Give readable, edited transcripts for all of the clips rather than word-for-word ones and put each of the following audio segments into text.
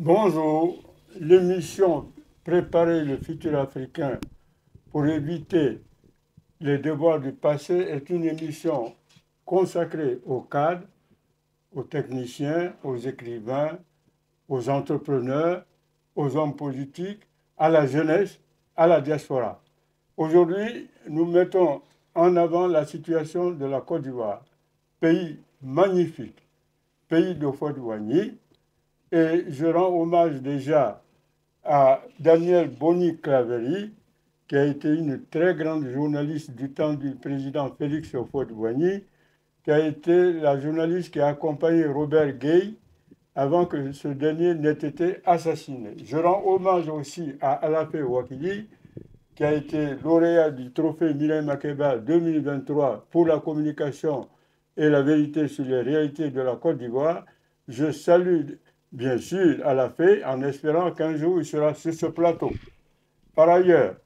Bonjour, l'émission Préparer le futur africain pour éviter les devoirs du passé est une émission consacrée aux cadres, aux techniciens, aux écrivains, aux entrepreneurs, aux hommes politiques, à la jeunesse, à la diaspora. Aujourd'hui, nous mettons en avant la situation de la Côte d'Ivoire, pays magnifique, pays de Houphouët-Boigny, et je rends hommage déjà à Daniel Boni-Claverie, qui a été une très grande journaliste du temps du président Félix Houphouët-Boigny, qui a été la journaliste qui a accompagné Robert Gueye avant que ce dernier n'ait été assassiné. Je rends hommage aussi à Alapé Ouattara, qui a été lauréat du trophée Mireille Makeba 2023 pour la communication et la vérité sur les réalités de la Côte d'Ivoire. Je salue bien sûr Alapé en espérant qu'un jour il sera sur ce plateau. Par ailleurs,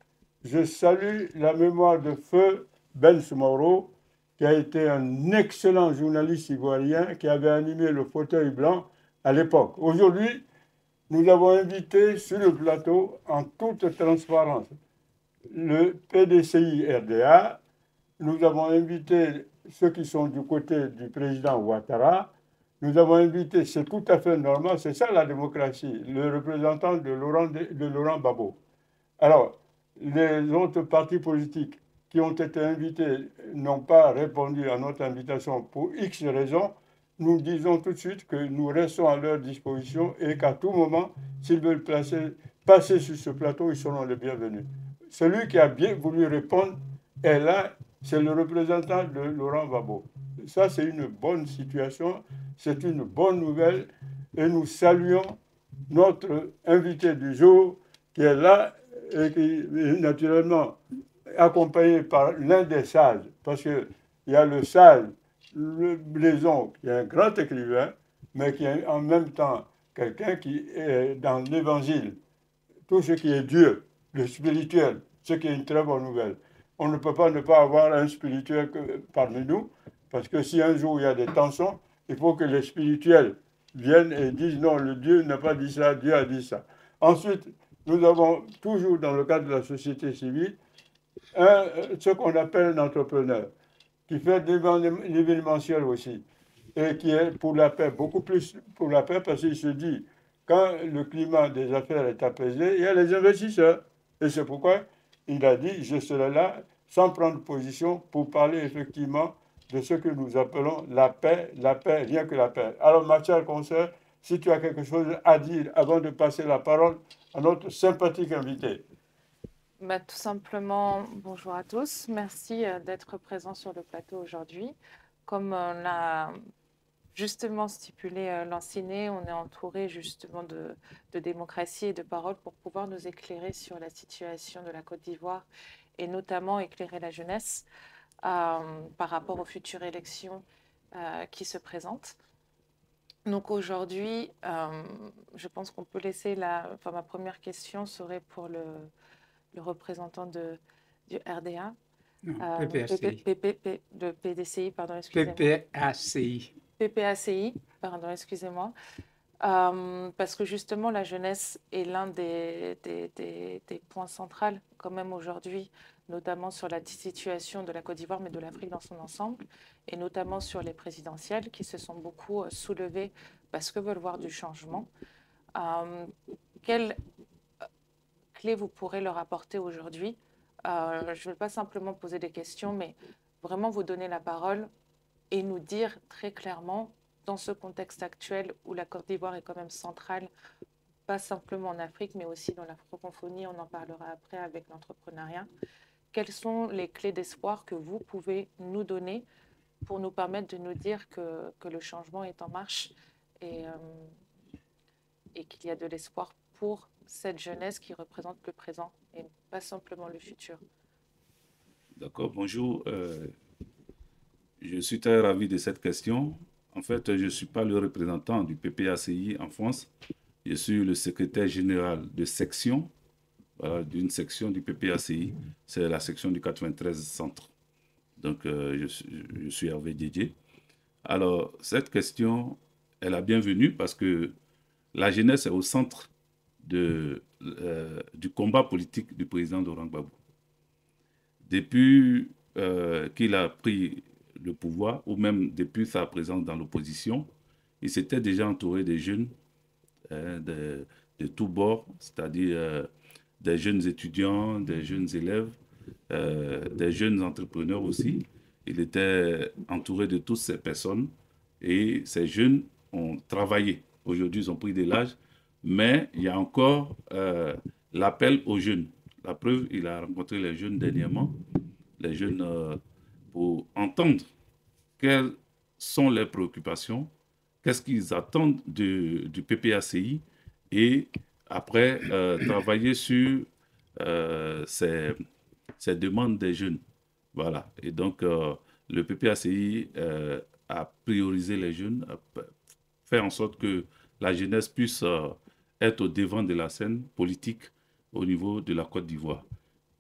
je salue la mémoire de feu Ben Smoro, qui a été un excellent journaliste ivoirien qui avait animé le fauteuil blanc à l'époque. Aujourd'hui, nous avons invité sur le plateau, en toute transparence, le PDCI RDA. Nous avons invité ceux qui sont du côté du président Ouattara. Nous avons invité, c'est tout à fait normal, c'est ça la démocratie, le représentant de Laurent Gbagbo. Alors, les autres partis politiques qui ont été invités n'ont pas répondu à notre invitation pour X raisons. Nous disons tout de suite que nous restons à leur disposition et qu'à tout moment, s'ils veulent passer sur ce plateau, ils seront les bienvenus. Celui qui a bien voulu répondre est là, c'est le représentant de Laurent Gbagbo. Ça, c'est une bonne situation, c'est une bonne nouvelle et nous saluons notre invité du jour qui est là et qui est naturellement accompagné par l'un des sages, parce qu'il y a le sage, le Blaison, qui est un grand écrivain, mais qui est en même temps quelqu'un qui est dans l'évangile, tout ce qui est Dieu, le spirituel, ce qui est une très bonne nouvelle. On ne peut pas ne pas avoir un spirituel parmi nous, parce que si un jour il y a des tensions, il faut que les spirituels viennent et disent non, le Dieu n'a pas dit ça, Dieu a dit ça. Ensuite, nous avons toujours dans le cadre de la société civile ce qu'on appelle un entrepreneur, qui fait de l'événementiel aussi, et qui est pour la paix, beaucoup plus pour la paix, parce qu'il se dit, quand le climat des affaires est apaisé, il y a les investisseurs. Et c'est pourquoi il a dit, je serai là sans prendre position pour parler effectivement de ce que nous appelons la paix, rien que la paix. Alors, ma chère consoeur, si tu as quelque chose à dire avant de passer la parole à notre sympathique invité. Tout simplement, bonjour à tous. Merci d'être présent sur le plateau aujourd'hui. Comme on l'a justement stipulé Lanciné, on est entouré justement de démocratie et de parole pour pouvoir nous éclairer sur la situation de la Côte d'Ivoire et notamment éclairer la jeunesse par rapport aux futures élections qui se présentent. Donc aujourd'hui, je pense qu'on peut laisser ma première question serait pour le représentant du RDA, PPACI. de PDCI, pardon, excusez-moi. PPACI. PPACI, pardon, excusez-moi. Parce que justement, la jeunesse est l'un des points centraux quand même aujourd'hui, notamment sur la situation de la Côte d'Ivoire, mais de l'Afrique dans son ensemble, et notamment sur les présidentielles qui se sont beaucoup soulevées parce que veulent voir du changement. Quelle clé vous pourrez leur apporter aujourd'hui? Je ne vais pas simplement poser des questions, mais vraiment vous donner la parole et nous dire très clairement, dans ce contexte actuel où la Côte d'Ivoire est quand même centrale, pas simplement en Afrique, mais aussi dans la francophonie, on en parlera après avec l'entrepreneuriat, quelles sont les clés d'espoir que vous pouvez nous donner pour nous permettre de nous dire que le changement est en marche et qu'il y a de l'espoir pour cette jeunesse qui représente le présent et pas simplement le futur. D'accord, bonjour. Je suis très ravi de cette question. En fait, je ne suis pas le représentant du PPACI en France. Je suis le secrétaire général de section, voilà, d'une section du PPACI. C'est la section du 93 Centre. Donc, je suis Hervé Didier. Alors, cette question est la bienvenue parce que la jeunesse est au centre du combat politique du président Laurent Gbagbo. Depuis qu'il a pris le pouvoir, ou même depuis sa présence dans l'opposition, il s'était déjà entouré des jeunes de tous bords, c'est-à-dire des jeunes étudiants, des jeunes élèves, des jeunes entrepreneurs aussi. Il était entouré de toutes ces personnes et ces jeunes ont travaillé. Aujourd'hui, ils ont pris de l'âge, mais il y a encore l'appel aux jeunes. La preuve, il a rencontré les jeunes dernièrement, les jeunes pour entendre quelles sont leurs préoccupations, qu'est-ce qu'ils attendent du PPACI et après travailler sur ces demandes des jeunes. Voilà. Et donc, le PPACI a priorisé les jeunes, a fait en sorte que la jeunesse puisse être au devant de la scène politique au niveau de la Côte d'Ivoire.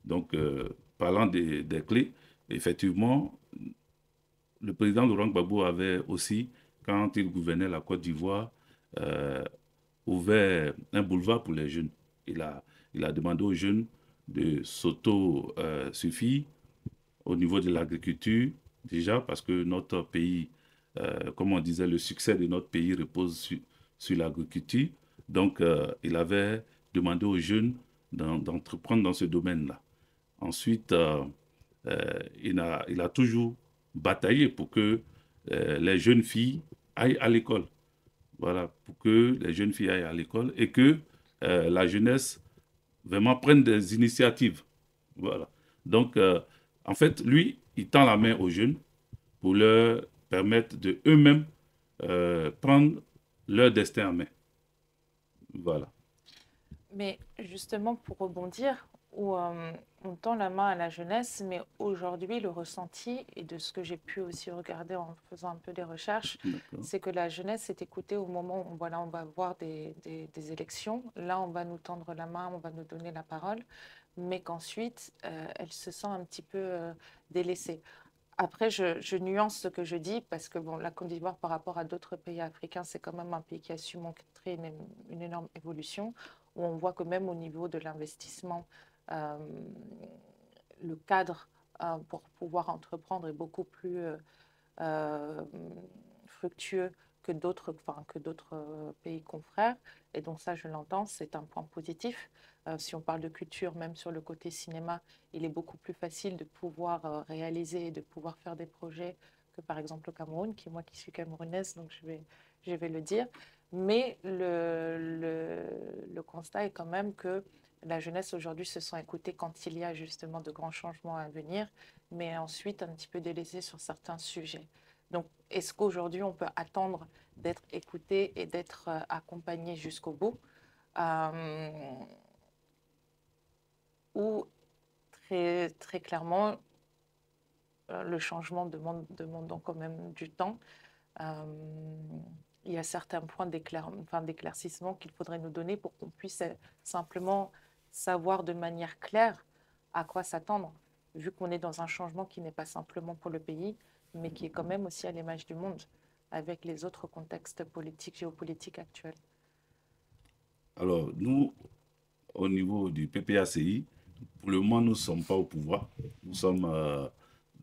Donc, parlant des clés, effectivement, le président Laurent Gbagbo avait aussi, quand il gouvernait la Côte d'Ivoire, ouvert un boulevard pour les jeunes. Il a demandé aux jeunes de s'auto-suffire au niveau de l'agriculture, déjà parce que notre pays, comme on disait, le succès de notre pays repose sur l'agriculture. Donc, il avait demandé aux jeunes d'entreprendre dans ce domaine-là. Ensuite, il a toujours bataillé pour que les jeunes filles aillent à l'école. Voilà, pour que les jeunes filles aillent à l'école et que la jeunesse vraiment prenne des initiatives. Voilà. Donc, en fait, lui, il tend la main aux jeunes pour leur permettre de eux-mêmes prendre leur destin en main. Voilà. Mais justement, pour rebondir, où on tend la main à la jeunesse, mais aujourd'hui, le ressenti, et de ce que j'ai pu aussi regarder en faisant un peu des recherches, c'est que la jeunesse est écoutée au moment où on va voir des élections. Là, on va nous tendre la main, on va nous donner la parole, mais qu'ensuite, elle se sent un petit peu délaissée. Après, je nuance ce que je dis parce que bon, la Côte d'Ivoire, par rapport à d'autres pays africains, c'est quand même un pays qui a su montrer une énorme évolution, où on voit que même au niveau de l'investissement, le cadre pour pouvoir entreprendre est beaucoup plus fructueux que d'autres pays confrères. Et donc ça, je l'entends, c'est un point positif. Si on parle de culture, même sur le côté cinéma, il est beaucoup plus facile de pouvoir réaliser et de pouvoir faire des projets que par exemple au Cameroun, moi qui suis camerounaise, donc je vais le dire. Mais le constat est quand même que la jeunesse aujourd'hui se sent écoutée quand il y a justement de grands changements à venir, mais ensuite un petit peu délaissée sur certains sujets. Donc, est-ce qu'aujourd'hui on peut attendre d'être écouté et d'être accompagné jusqu'au bout ou très, très clairement, le changement demande donc quand même du temps. Il y a certains points d'éclaircissement qu'il faudrait nous donner pour qu'on puisse simplement savoir de manière claire à quoi s'attendre, vu qu'on est dans un changement qui n'est pas simplement pour le pays, mais qui est quand même aussi à l'image du monde, avec les autres contextes politiques, géopolitiques actuels. Alors, nous, au niveau du PPACI, pour le moment, nous ne sommes pas au pouvoir. Nous sommes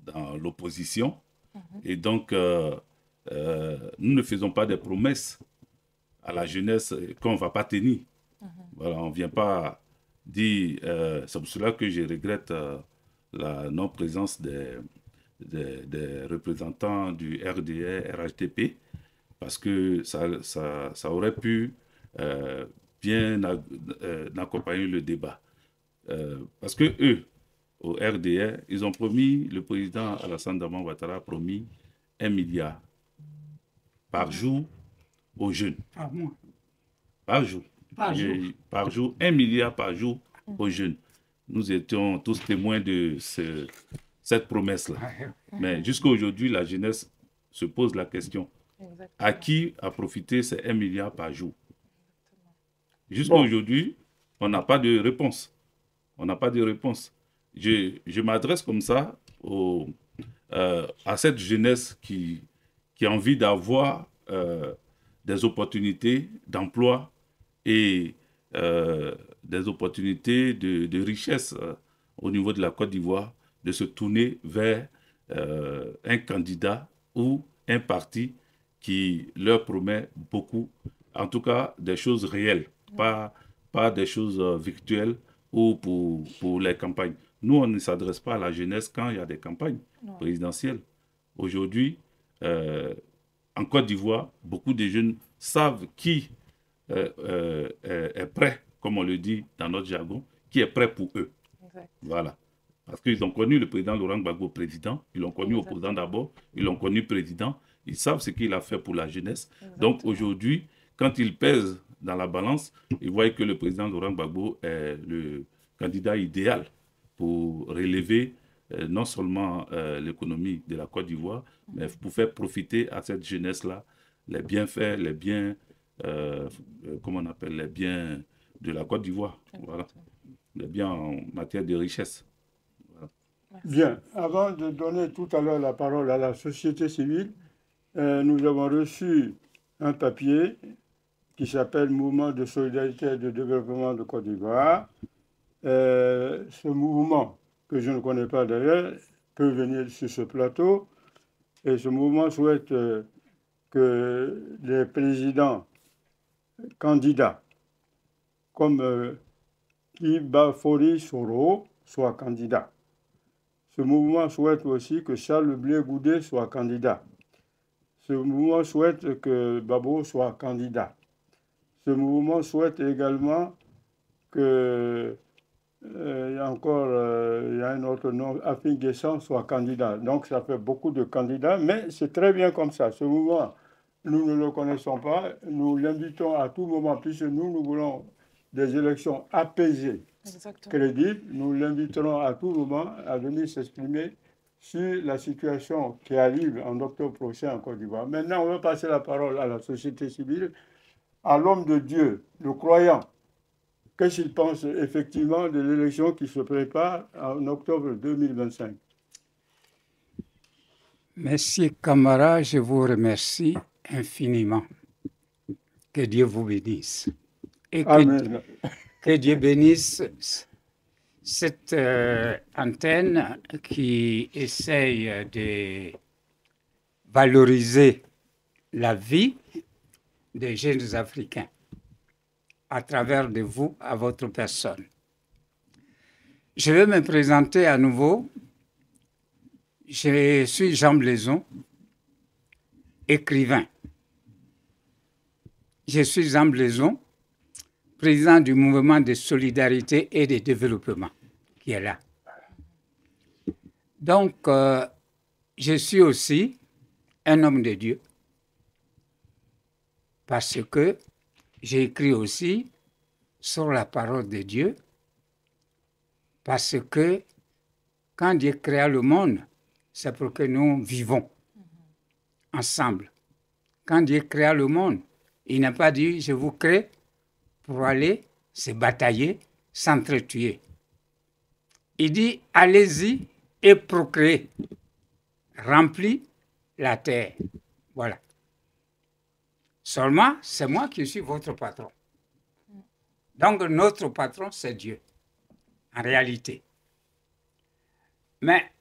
dans l'opposition. Et donc, nous ne faisons pas des promesses à la jeunesse qu'on ne va pas tenir. Voilà, on ne vient pas dire... c'est pour cela que je regrette la non-présence des représentants du RDR, RHDP, parce que ça aurait pu bien accompagner le débat. Parce que eux, au RDR, ils ont promis, le président Alassane Dramane Ouattara a promis 1 milliard par jour aux jeunes. Par mois. Par jour. Par jour, 1 milliard par jour aux jeunes. Nous étions tous témoins de cette promesse-là. Mais jusqu'à aujourd'hui, la jeunesse se pose la question. Exactement. À qui a profité ces 1 milliard par jour? Jusqu'à aujourd'hui, on n'a pas de réponse. On n'a pas de réponse. Je m'adresse comme ça à cette jeunesse qui a envie d'avoir des opportunités d'emploi et des opportunités de richesse au niveau de la Côte d'Ivoire, de se tourner vers un candidat ou un parti qui leur promet beaucoup, en tout cas des choses réelles, pas des choses virtuelles ou pour les campagnes. Nous, on ne s'adresse pas à la jeunesse quand il y a des campagnes présidentielles. Aujourd'hui, en Côte d'Ivoire, beaucoup de jeunes savent qui est prêt, comme on le dit dans notre jargon, qui est prêt pour eux. Exact. Voilà. Parce qu'ils ont connu le président Laurent Gbagbo président, ils l'ont connu opposant d'abord, ils l'ont connu président, ils savent ce qu'il a fait pour la jeunesse. Exactement. Donc aujourd'hui, quand ils pèsent dans la balance, ils voient que le président Laurent Gbagbo est le candidat idéal pour relever non seulement l'économie de la Côte d'Ivoire, mais pour faire profiter à cette jeunesse-là les bienfaits, les biens, comment on appelle, les biens de la Côte d'Ivoire. Voilà. Les biens en matière de richesse. Voilà. Bien, avant de donner tout à l'heure la parole à la société civile, nous avons reçu un papier qui s'appelle Mouvement de solidarité et de développement de Côte d'Ivoire. Ce mouvement, que je ne connais pas d'ailleurs, peut venir sur ce plateau. Et ce mouvement souhaite que les présidents candidats, comme Iba Fori Soro, soient candidats. Ce mouvement souhaite aussi que Charles Blé Goudé soit candidat. Ce mouvement souhaite que Babo soit candidat. Ce mouvement souhaite également que il y a un autre nom, Afin Guessant soit candidat. Donc ça fait beaucoup de candidats, mais c'est très bien comme ça. Ce mouvement, nous ne le connaissons pas. Nous l'invitons à tout moment, puisque nous voulons des élections apaisées, exactement, crédibles. Nous l'inviterons à tout moment à venir s'exprimer sur la situation qui arrive en octobre prochain en Côte d'Ivoire. Maintenant, on va passer la parole à la société civile, à l'homme de Dieu, le croyant. Qu'est-ce qu'il pense effectivement de l'élection qui se prépare en octobre 2025? Merci Camara, je vous remercie infiniment. Que Dieu vous bénisse. Et que Dieu bénisse cette antenne qui essaye de valoriser la vie des jeunes Africains à travers de vous, à votre personne. Je vais me présenter à nouveau. Je suis Jean Blaison, écrivain. Je suis Jean Blaison, président du mouvement de solidarité et de développement, qui est là. Donc, je suis aussi un homme de Dieu, parce que j'ai écrit aussi sur la parole de Dieu, parce que quand Dieu créa le monde, c'est pour que nous vivons ensemble. Quand Dieu créa le monde, il n'a pas dit « je vous crée pour aller se batailler, s'entretuer ». Il dit « allez-y et procréez, remplis la terre ». Voilà. Seulement, c'est moi qui suis votre patron. Donc, notre patron, c'est Dieu, en réalité. Mais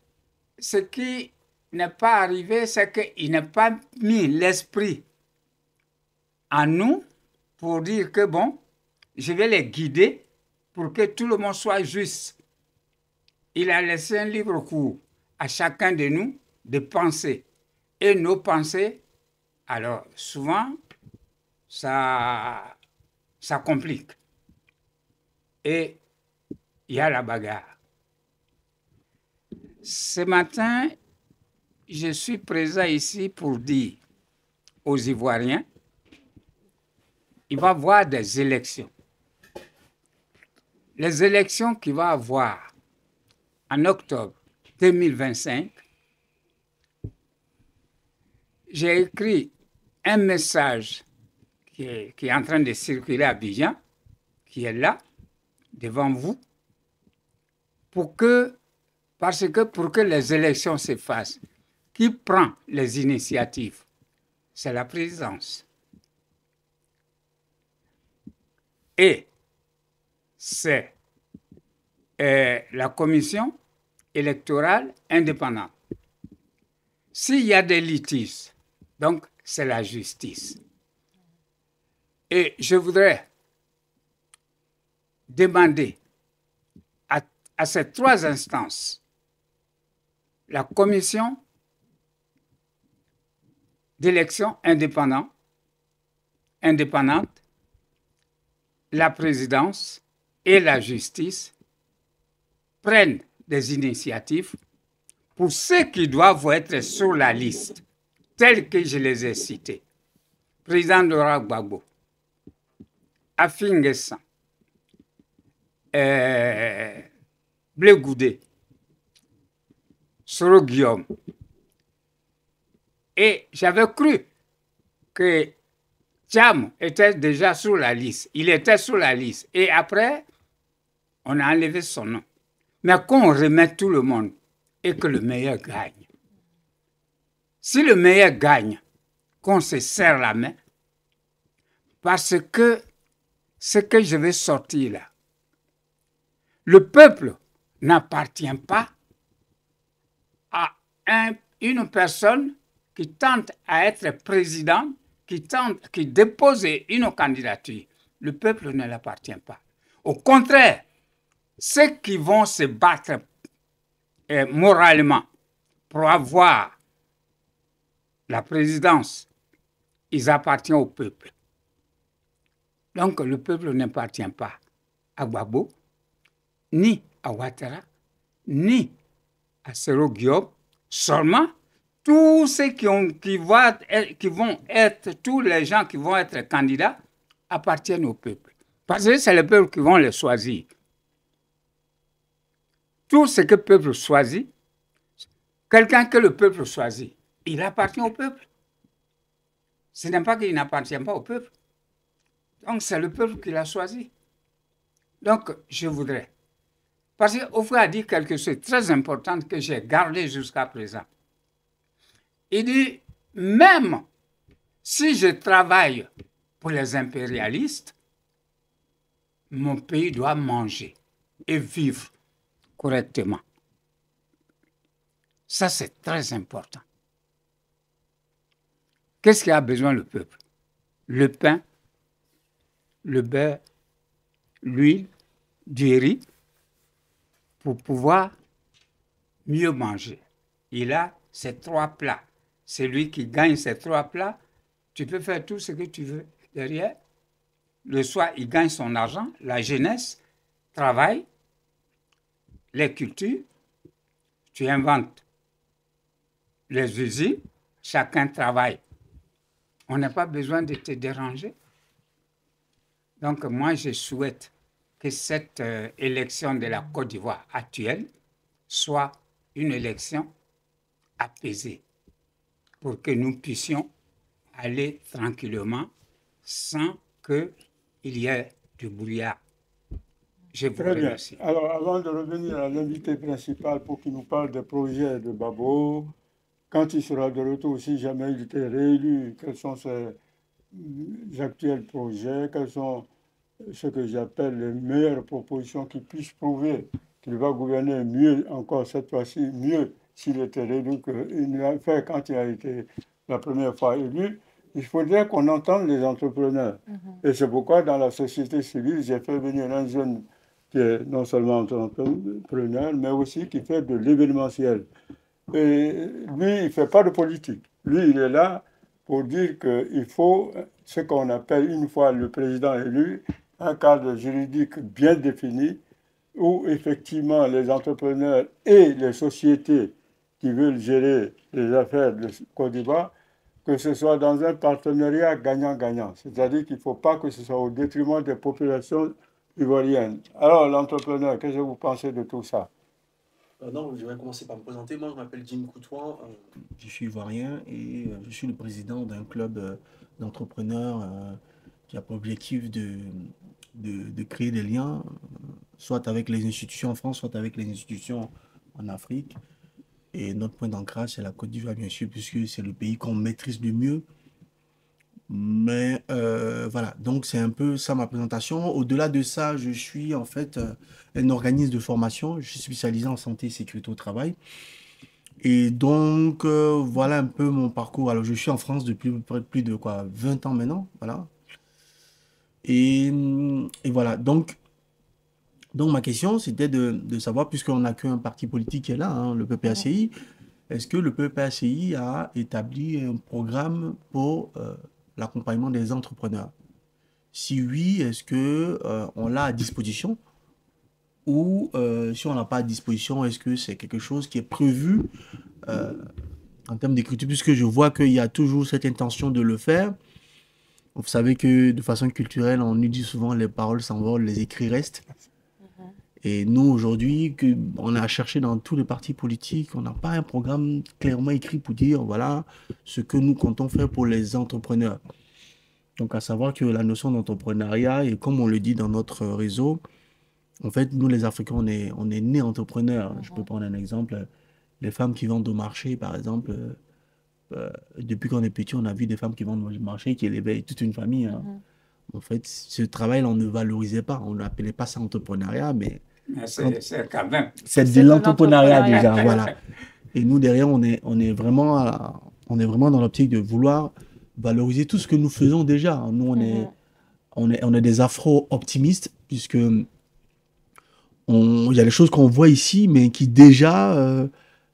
ce qui n'est pas arrivé, c'est qu'il n'a pas mis l'esprit en nous pour dire que, bon, je vais les guider pour que tout le monde soit juste. Il a laissé un libre cours à chacun de nous de penser. Et nos pensées, alors souvent, ça complique. Et il y a la bagarre. Ce matin, je suis présent ici pour dire aux Ivoiriens, il va y avoir des élections. Les élections qu'il va y avoir en octobre 2025, j'ai écrit un message qui est en train de circuler à Abidjan, qui est là, devant vous, pour que les élections se fassent, qui prend les initiatives? C'est la présidence. Et c'est la commission électorale indépendante. S'il y a des litiges, donc c'est la justice. Et je voudrais demander à ces trois instances, la commission d'élection indépendante, la présidence et la justice prennent des initiatives pour ceux qui doivent être sur la liste, tels que je les ai cités. Président Laurent Gbagbo, Afi N'Guessan, Blé Goudé, Soro Guillaume. Et j'avais cru que Thiam était déjà sur la liste. Il était sur la liste. Et après, on a enlevé son nom. Mais qu'on remette tout le monde et que le meilleur gagne. Si le meilleur gagne, qu'on se serre la main, parce que ce que je vais sortir là, le peuple n'appartient pas à une personne qui tente à être président, qui dépose une candidature. Le peuple ne l'appartient pas. Au contraire, ceux qui vont se battre moralement pour avoir la présidence, ils appartiennent au peuple. Donc le peuple n'appartient pas à Gbagbo, ni à Ouattara, ni à Soro Guillaume, seulement tous ceux qui vont être, tous les gens qui vont être candidats appartiennent au peuple. Parce que c'est le peuple qui vont les choisir. Tout ce que le peuple choisit, quelqu'un que le peuple choisit, il appartient au peuple. Ce n'est pas qu'il n'appartient pas au peuple. Donc c'est le peuple qui l'a choisi. Donc je voudrais. Parce qu'Ofoué a dit quelque chose de très important que j'ai gardé jusqu'à présent. Il dit, même si je travaille pour les impérialistes, mon pays doit manger et vivre correctement. Ça, c'est très important. Qu'est-ce qu'il a besoin le peuple? Le pain, le beurre, l'huile, du riz, pour pouvoir mieux manger. Il a ces trois plats. C'est lui qui gagne ces trois plats. Tu peux faire tout ce que tu veux derrière. Le soir, il gagne son argent. La jeunesse travaille. Les cultures. Tu inventes les usines. Chacun travaille. On n'a pas besoin de te déranger. Donc, moi, je souhaite que cette élection de la Côte d'Ivoire actuelle soit une élection apaisée pour que nous puissions aller tranquillement sans qu'il y ait du brouillard. Je vous remercie. Très bien. Alors, avant de revenir à l'invité principal pour qu'il nous parle des projets de Babo, quand il sera de retour, si jamais il était réélu, quels sont ses actuels projets, quels sont ce que j'appelle les meilleures propositions qui puissent prouver qu'il va gouverner mieux, encore cette fois-ci, mieux s'il était réélu qu'il ne l'a fait quand il a été la première fois élu. Il faudrait qu'on entende les entrepreneurs. Et c'est pourquoi dans la société civile, j'ai fait venir un jeune qui est non seulement entrepreneur, mais aussi qui fait de l'événementiel. Et lui, il ne fait pas de politique. Lui, il est là pour dire qu'il faut ce qu'on appelle, une fois le président élu, un cadre juridique bien défini où effectivement les entrepreneurs et les sociétés qui veulent gérer les affaires de Côte d'Ivoire, que ce soit dans un partenariat gagnant-gagnant. C'est-à-dire qu'il ne faut pas que ce soit au détriment des populations ivoiriennes. Alors, l'entrepreneur, qu'est-ce que vous pensez de tout ça? Non, je vais commencer par me présenter. Moi, je m'appelle Jim Coutouan, je suis ivoirien et je suis le président d'un club d'entrepreneurs qui a pour objectif de créer des liens, soit avec les institutions en France, soit avec les institutions en Afrique. Et notre point d'ancrage, c'est la Côte d'Ivoire, bien sûr, puisque c'est le pays qu'on maîtrise le mieux. Mais voilà, donc c'est un peu ça ma présentation. Au-delà de ça, je suis en fait un organisme de formation. Je suis spécialisé en santé et sécurité au travail. Et donc, voilà un peu mon parcours. Alors, je suis en France depuis plus de quoi, 20 ans maintenant. Voilà. Et voilà. Donc, ma question, c'était de savoir, puisqu'on n'a qu'un parti politique qui est là, hein, le PPACI, est-ce que le PPACI a établi un programme pour l'accompagnement des entrepreneurs? Si oui, est-ce que on l'a à disposition? Ou si on n'a pas à disposition, est-ce que c'est quelque chose qui est prévu euh, en termes d'écriture, puisque je vois qu'il y a toujours cette intention de le faire. Vous savez que de façon culturelle, on nous dit souvent les paroles s'envolent, les écrits restent. Et nous, aujourd'hui, on a cherché dans tous les partis politiques, on n'a pas un programme clairement écrit pour dire, voilà, ce que nous comptons faire pour les entrepreneurs. Donc, à savoir que la notion d'entrepreneuriat, et comme on le dit dans notre réseau, en fait, nous, les Africains, on est nés entrepreneurs. Je peux prendre un exemple. Les femmes qui vendent au marché, par exemple, depuis qu'on est petit, on a vu des femmes qui vendent au marché, qui élevaient toute une famille. Hein. En fait, ce travail, on ne valorisait pas. On n'appelait pas ça entrepreneuriat, mais C'est quand même. c'est de l'entrepreneuriat déjà. Voilà. Et nous, derrière, on est vraiment, on est vraiment dans l'optique de vouloir valoriser tout ce que nous faisons déjà. Nous, on est des afro-optimistes, puisque il y a des choses qu'on voit ici, mais qui déjà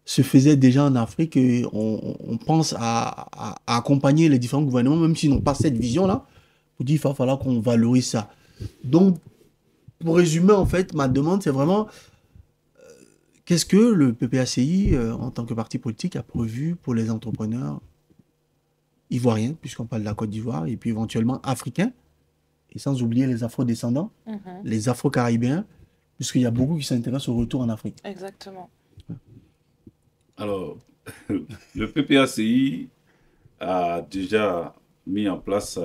se faisaient déjà en Afrique. Et on pense à accompagner les différents gouvernements, même s'ils n'ont pas cette vision-là, pour dire qu'il va falloir qu'on valorise ça. Donc, pour résumer, en fait, ma demande, c'est vraiment qu'est-ce que le PPACI, en tant que parti politique, a prévu pour les entrepreneurs ivoiriens, puisqu'on parle de la Côte d'Ivoire, et puis éventuellement africains, et sans oublier les afro-descendants, les afro-caribéens, puisqu'il y a beaucoup qui s'intéressent au retour en Afrique. Exactement. Alors, le PPACI a déjà mis en place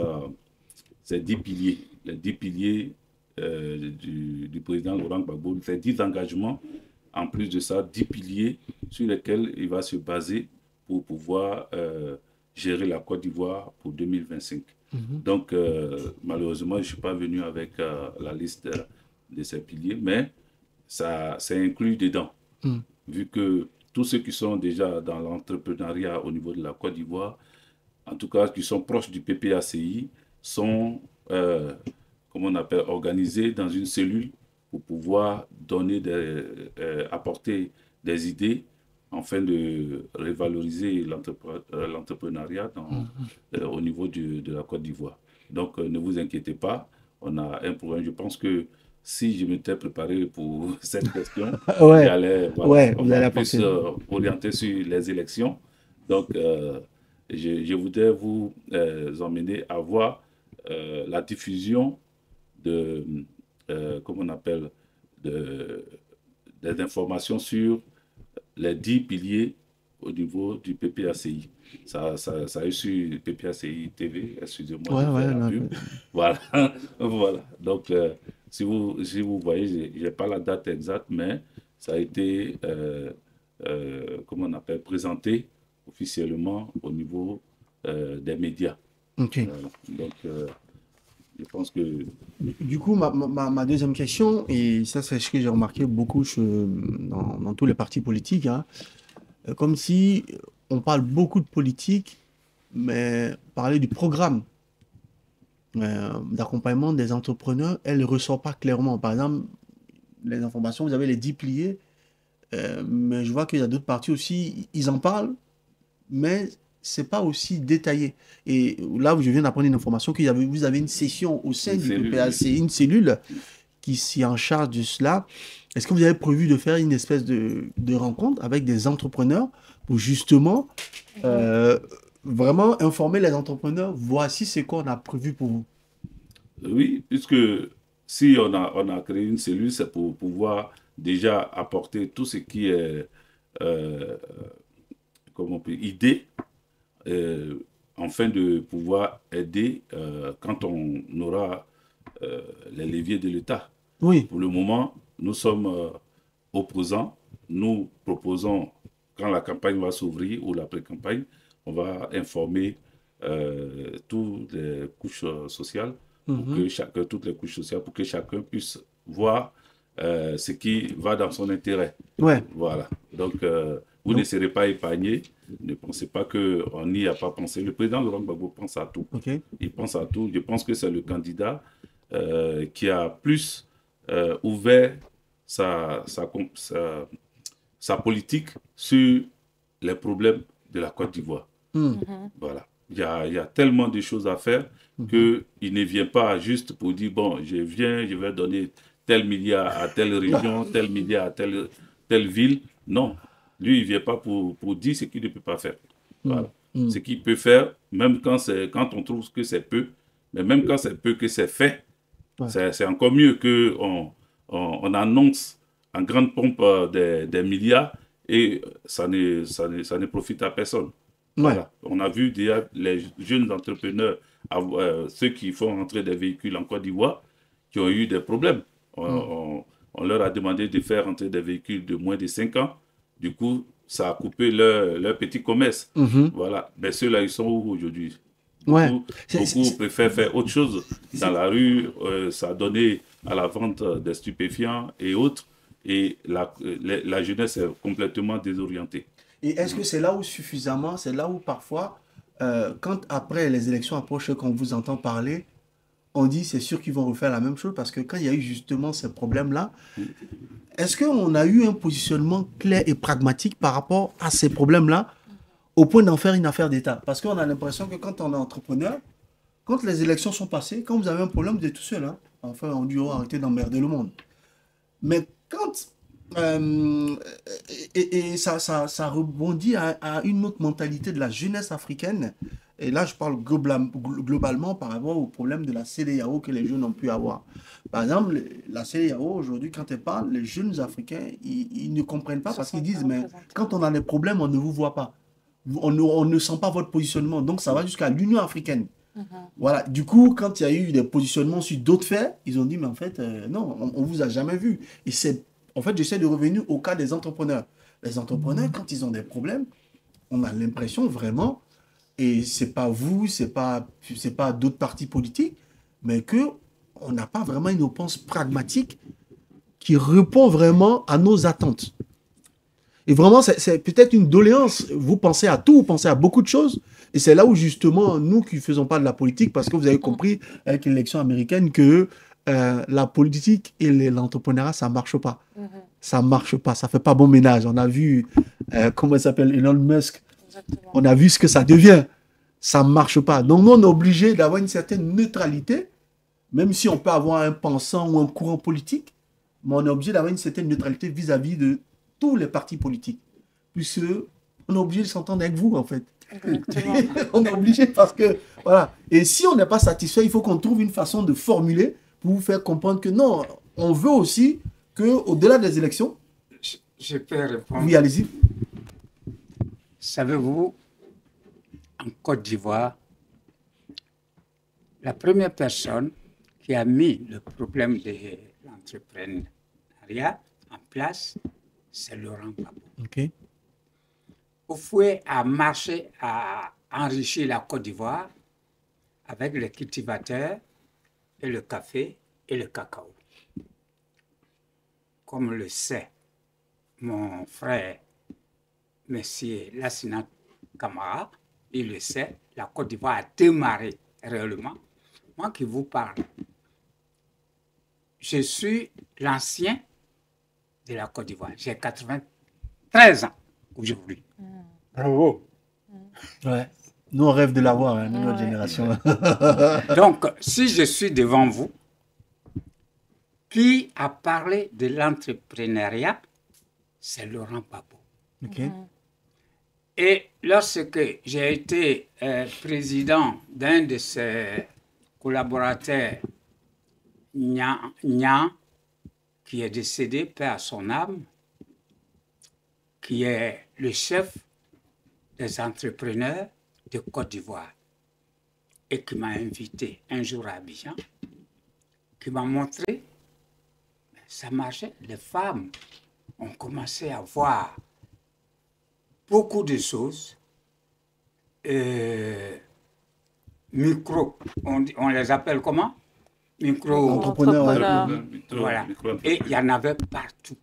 ces 10 piliers, les 10 piliers du président Laurent Gbagbo, ces 10 engagements, en plus de ça, 10 piliers sur lesquels il va se baser pour pouvoir gérer la Côte d'Ivoire pour 2025. Donc, malheureusement, je ne suis pas venu avec la liste de ces piliers, mais ça c'est inclus dedans, vu que tous ceux qui sont déjà dans l'entrepreneuriat au niveau de la Côte d'Ivoire, en tout cas qui sont proches du PPACI, sont, comment on appelle, organisés dans une cellule pour pouvoir donner apporter des idées afin de revaloriser l'entrepreneuriat au niveau de la Côte d'Ivoire. Donc, ne vous inquiétez pas, on a un problème. Je pense que si je m'étais préparé pour cette question, j'allais plus orienter sur les élections. Donc, je voudrais vous emmener à voir la diffusion de, comment on appelle, des informations sur les 10 piliers au niveau du PPACI. Ça est sur PPACI TV, excusez-moi de faire la pub. Voilà. Voilà. Donc, si vous voyez, je n'ai pas la date exacte, mais ça a été, comment on appelle, présenté officiellement au niveau des médias. Ok. Donc, je pense que... Du coup, ma deuxième question, et ça c'est ce que j'ai remarqué beaucoup dans tous les partis politiques, hein, comme si on parle beaucoup de politique, mais parler du programme d'accompagnement des entrepreneurs, elle ne ressort pas clairement. Par exemple, les informations, vous avez les 10 piliers, mais je vois qu'il y a d'autres partis aussi, ils en parlent, mais c'est pas aussi détaillé. Et là, je viens d'apprendre une information que vous avez une session au sein du PPACI, une cellule qui s'y en charge de cela. Est-ce que vous avez prévu de faire une espèce de rencontre avec des entrepreneurs pour justement vraiment informer les entrepreneurs, voici ce qu'on a prévu pour vous? Oui, puisque si on a créé une cellule, c'est pour pouvoir déjà apporter tout ce qui est comment on peut, idée, afin de pouvoir aider quand on aura les leviers de l'État. Oui. Pour le moment, nous sommes opposants. Nous proposons, quand la campagne va s'ouvrir ou l'après-campagne, on va informer toutes les couches sociales, pour que toutes les couches sociales, pour que chacun puisse voir ce qui va dans son intérêt. Ouais. Voilà. Donc, vous ne serez pas épargné. Ne pensez pas qu'on n'y a pas pensé. Le président Laurent Gbagbo pense à tout. Il pense à tout. Je pense que c'est le candidat qui a plus ouvert sa politique sur les problèmes de la Côte d'Ivoire. Voilà. Il y a tellement de choses à faire qu'il ne vient pas juste pour dire, bon, je viens, je vais donner tel milliard à telle région, tel milliard à telle ville. Non. Lui, il ne vient pas pour dire ce qu'il ne peut pas faire. Voilà. Ce qu'il peut faire, même quand on trouve que c'est peu, mais même quand c'est peu que c'est fait, c'est encore mieux qu'on on annonce en grande pompe des milliards et ça ne profite à personne. Voilà. On a vu déjà les jeunes entrepreneurs, ceux qui font rentrer des véhicules en Côte d'Ivoire, qui ont eu des problèmes. On leur a demandé de faire rentrer des véhicules de moins de 5 ans. Du coup, ça a coupé leur petit commerce. Voilà. Mais ceux-là, ils sont où aujourd'hui? Beaucoup préfèrent faire autre chose dans la rue. Ça a donné à la vente des stupéfiants et autres. Et la jeunesse est complètement désorientée. Et est-ce que c'est là où suffisamment, c'est là où parfois, quand après les élections approchent, qu'on vous entend parler, on dit c'est sûr qu'ils vont refaire la même chose parce que quand il y a eu justement ces problèmes-là, est-ce qu'on a eu un positionnement clair et pragmatique par rapport à ces problèmes-là au point d'en faire une affaire d'État? Parce qu'on a l'impression que quand on est entrepreneur, quand les élections sont passées, quand vous avez un problème, vous êtes tout seul. Hein? Enfin, on dit oh, arrêtez d'emmerder le monde. Mais quand... et ça rebondit à une autre mentalité de la jeunesse africaine. Et là, je parle globalement par rapport au problème de la CEDEAO que les jeunes ont pu avoir. Par exemple, la CEDEAO, aujourd'hui, quand elle parle, les jeunes Africains, ils ne comprennent pas parce qu'ils disent, mais quand on a des problèmes, on ne vous voit pas. On ne sent pas votre positionnement. Donc, ça va jusqu'à l'Union africaine. Voilà. Du coup, quand il y a eu des positionnements sur d'autres faits, ils ont dit, mais en fait, non, on ne vous a jamais vu. Et c'est, en fait, j'essaie de revenir au cas des entrepreneurs. Les entrepreneurs, quand ils ont des problèmes, on a l'impression vraiment, et c'est pas vous, c'est pas d'autres partis politiques, mais que on n'a pas vraiment une réponse pragmatique qui répond vraiment à nos attentes. Et vraiment, c'est peut-être une doléance. Vous pensez à tout, vous pensez à beaucoup de choses. Et c'est là où, justement, nous qui ne faisons pas de la politique, parce que vous avez compris avec l'élection américaine que la politique et l'entrepreneuriat, ça ne marche pas. Ça ne marche pas. Ça ne fait pas bon ménage. On a vu, comment il s'appelle, Elon Musk. Exactement. On a vu ce que ça devient. Ça ne marche pas. Donc, nous, on est obligé d'avoir une certaine neutralité, même si on peut avoir un pensant ou un courant politique, mais on est obligé d'avoir une certaine neutralité vis-à-vis de tous les partis politiques. Puisque on est obligé de s'entendre avec vous, en fait. On est obligé parce que, voilà. Et si on n'est pas satisfait, il faut qu'on trouve une façon de formuler pour vous faire comprendre que non, on veut aussi qu'au-delà des élections... Je peux répondre. Oui, allez-y. Savez-vous, en Côte d'Ivoire, la première personne qui a mis le problème de l'entrepreneuriat en place, c'est Laurent Gbagbo. Okay. Oufoué a marché, a enrichi la Côte d'Ivoire avec les cultivateurs et le café et le cacao. Comme le sait mon frère, M. Lassina Camara, il le sait, la Côte d'Ivoire a démarré réellement. Moi qui vous parle, je suis l'ancien de la Côte d'Ivoire. J'ai 93 ans aujourd'hui. Bravo. Ouais. Nous, on rêve de l'avoir, hein, notre génération. Donc, si je suis devant vous, qui a parlé de l'entrepreneuriat, c'est Laurent Gbagbo. Okay. Et lorsque j'ai été président d'un de ses collaborateurs, Nian, qui est décédé, paix à son âme, qui est le chef des entrepreneurs de Côte d'Ivoire et qui m'a invité un jour à Abidjan, qui m'a montré, ça marchait, les femmes ont commencé à voir beaucoup de choses on les appelle comment? Entrepreneur. Voilà. Et il y en avait partout.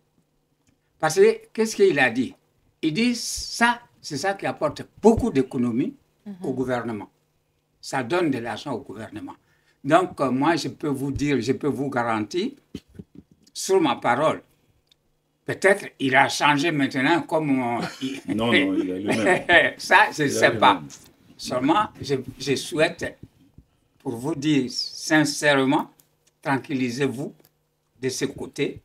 Parce que, qu'est-ce qu'il a dit? Il dit, ça, c'est ça qui apporte beaucoup d'économies au gouvernement. Ça donne de l'argent au gouvernement. Donc, moi, je peux vous dire, je peux vous garantir, sur ma parole, peut-être il a changé maintenant comme... Non, il a le même. Ça, je ne sais pas. Seulement, je souhaite, pour vous dire sincèrement, tranquillisez-vous de ce côté.